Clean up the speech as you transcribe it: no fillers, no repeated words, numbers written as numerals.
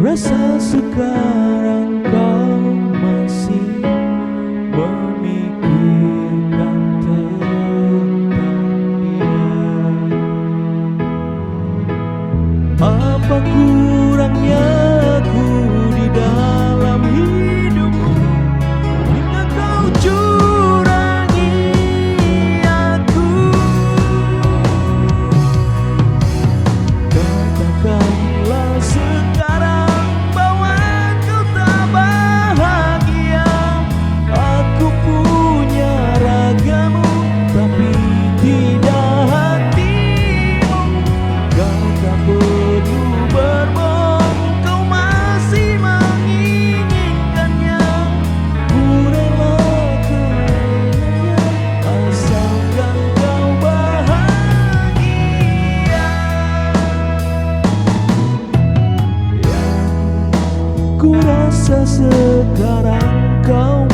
Rasa sekarang kau masih memikirkan tentang dia. Apa kurangnya aku di dalam hidupmu hingga kau curangi aku? Katakanlah sekarang bahwa kau tak bahagia. Aku punya ragamu tapi tidak hatimu. Kau tak perlu berbohong, kau masih menginginkannya. Ku rela kerenanya asalkan kau bahagia. Yang ku rasa sekarang kau